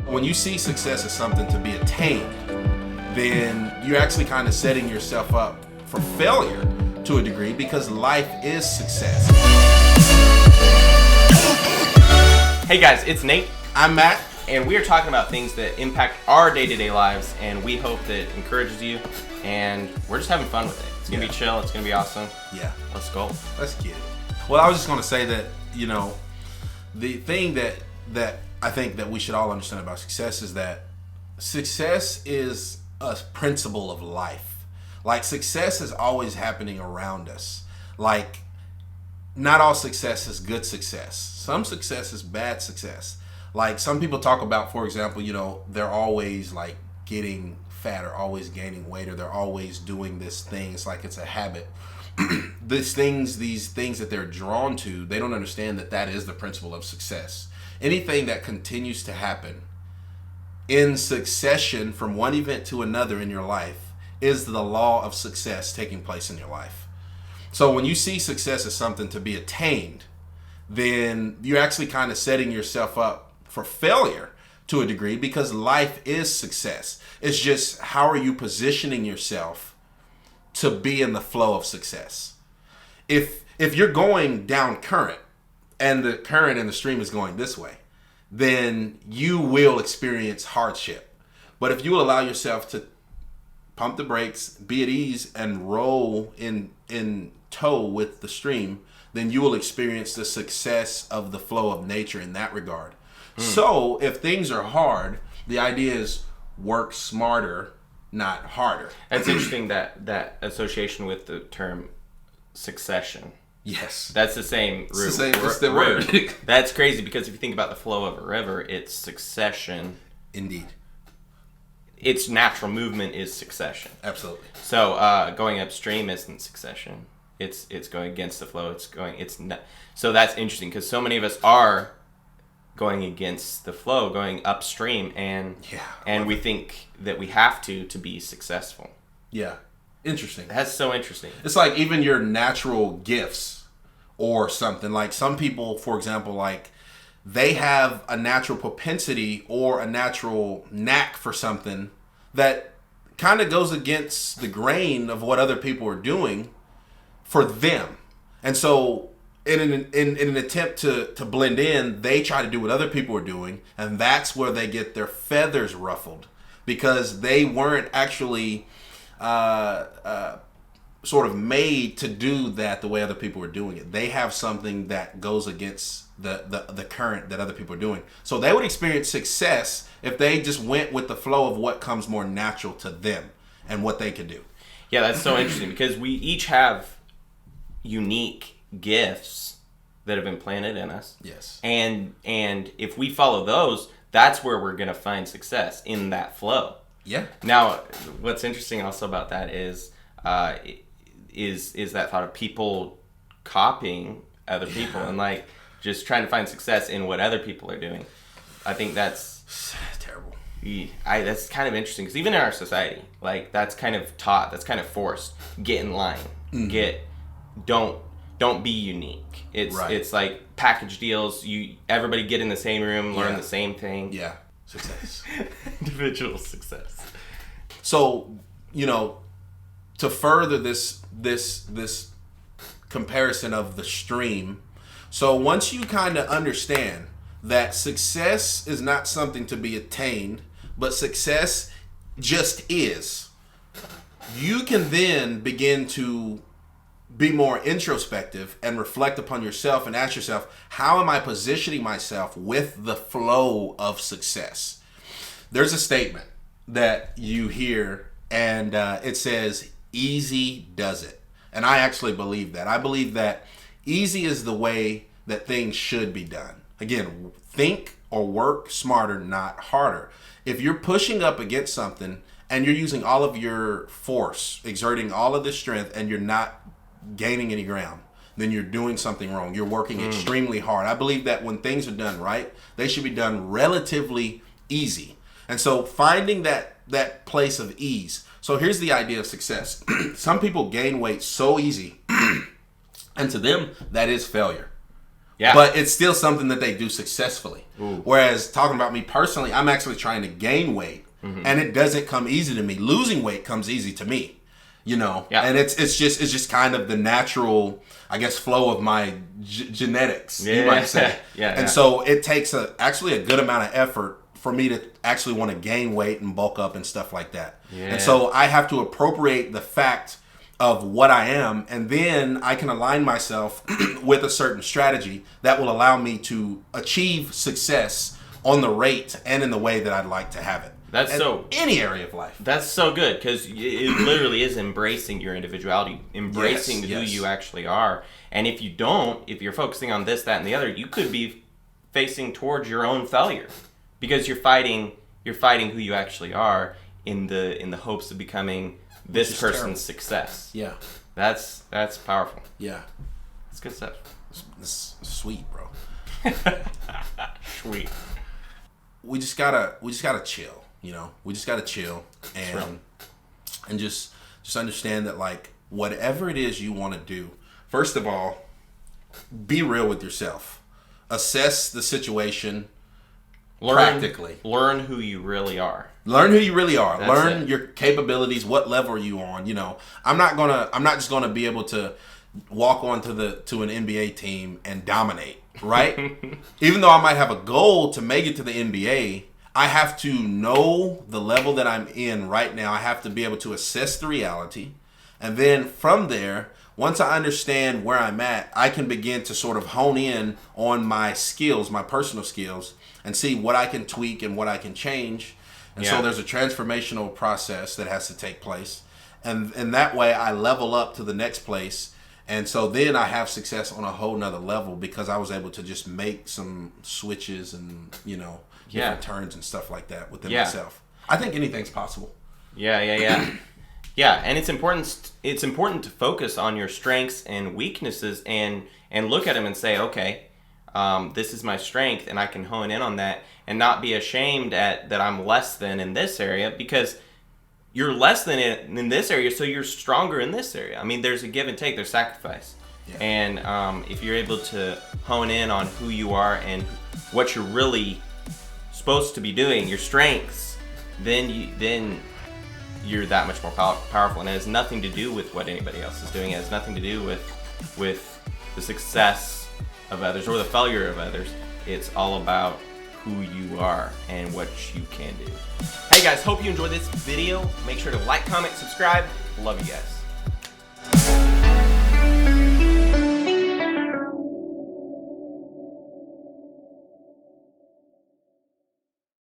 When you see success as something to be attained, then you're actually kind of setting yourself up for failure to a degree, because life is success. Hey guys, it's Nate. I'm Matt. And we are talking about things that impact our day-to-day lives, and we hope that it encourages you, and we're just having fun with it. It's going to be chill. It's going to be awesome. Yeah. Let's go. Let's get it. Well, I was just going to say that, the thing that I think that we should all understand about success is that success is a principle of life. Like, success is always happening around us. Like, not all success is good success. Some success is bad success. Like, some people talk about, for example, they're always like getting fat or always gaining weight, or they're always doing this thing. It's like it's a habit. These things that they're drawn to, they don't understand that is the principle of success. Anything that continues to happen in succession from one event to another in your life is the law of success taking place in your life. So when you see success as something to be attained, then you're actually kind of setting yourself up for failure to a degree, because life is success. It's just, how are you positioning yourself to be in the flow of success? If you're going down current and the current and the stream is going this way, then you will experience hardship. But if you allow yourself to pump the brakes, be at ease, and roll in tow with the stream, then you will experience the success of the flow of nature in that regard. So if things are hard, the idea is work smarter, not harder. That's interesting, that association with the term succession. Yes. That's the same root. It's the word. That's crazy, because if you think about the flow of a river, it's succession. Indeed. Its natural movement is succession. Absolutely. So going upstream isn't succession. It's going against the flow. So that's interesting, because so many of us are going against the flow, going upstream, and we think that we have to be successful. Yeah. Interesting. That's so interesting. It's like even your natural gifts or something. Like, some people, for example, like, they have a natural propensity or a natural knack for something that kind of goes against the grain of what other people are doing for them. And so in an attempt to blend in, they try to do what other people are doing, and that's where they get their feathers ruffled, because they weren't actually sort of made to do that the way other people are doing it. They have something that goes against the current that other people are doing. So they would experience success if they just went with the flow of what comes more natural to them and what they can do. Yeah, that's so interesting, because we each have unique gifts that have been planted in us. Yes. And if we follow those, that's where we're going to find success, in that flow. Yeah. Now, what's interesting also about that is that thought of people copying other people and like just trying to find success in what other people are doing. I think that's terrible. That's kind of interesting, because even in our society, like, that's kind of taught, that's kind of forced. Get in line. Don't be unique. It's like package deals. Everybody get in the same room, learn the same thing. Yeah. Success. Individual success. So, to further this comparison of the stream, so once you kind of understand that success is not something to be attained, but success just is, you can then begin to be more introspective and reflect upon yourself and ask yourself, how am I positioning myself with the flow of success? There's a statement that you hear, and it says, easy does it. And I actually believe that. I believe that easy is the way that things should be done. Again, think or work smarter, not harder. If you're pushing up against something and you're using all of your force, exerting all of the strength, and you're not gaining any ground, then you're doing something wrong. You're working extremely hard. I believe that when things are done right, they should be done relatively easy. And so finding that place of ease. So here's the idea of success. Some people gain weight so easy, and to them, that is failure. Yeah. But it's still something that they do successfully. Ooh. Whereas talking about me personally, I'm actually trying to gain weight, and it doesn't come easy to me. Losing weight comes easy to me, Yeah. And it's just kind of the natural, I guess, flow of my genetics, you might say. And so it takes actually a good amount of effort for me to actually want to gain weight and bulk up and stuff like that. Yeah. And so I have to appropriate the fact of what I am, and then I can align myself with a certain strategy that will allow me to achieve success on the rate and in the way that I'd like to have it. That's in so any area of life. That's so good, because it literally is embracing your individuality, embracing who you actually are. And if you don't, if you're focusing on this, that, and the other, you could be facing towards your own failure, because you're fighting who you actually are in the hopes of becoming this person's success. Yeah, that's powerful. Yeah, that's good stuff. It's sweet, bro. Sweet. We just gotta chill. We just gotta chill and just understand that, like, whatever it is you want to do, first of all, be real with yourself. Assess the situation practically. Learn who you really are. Learn who you really are. That's Learn it. your capabilities. What level are you on? I'm not just gonna be able to walk onto to an NBA team and dominate, right? Even though I might have a goal to make it to the NBA, I have to know the level that I'm in right now. I have to be able to assess the reality. And then from there, once I understand where I'm at, I can begin to sort of hone in on my skills, my personal skills, and see what I can tweak and what I can change. And so there's a transformational process that has to take place. And that way I level up to the next place. And so then I have success on a whole nother level, because I was able to just make some switches and, different turns and stuff like that within myself. I think anything's possible. Yeah, and it's important to focus on your strengths and weaknesses and look at them and say, okay, this is my strength, and I can hone in on that, and not be ashamed that I'm less than in this area, because you're less than in this area, so you're stronger in this area. I mean, there's a give and take, there's sacrifice. Yeah. And if you're able to hone in on who you are and what you're really supposed to be doing, your strengths, then you're that much more powerful. And it has nothing to do with what anybody else is doing. It has nothing to do with the success of others or the failure of others. It's all about who you are and what you can do. Hey guys, hope you enjoyed this video. Make sure to like, comment, subscribe. Love you guys.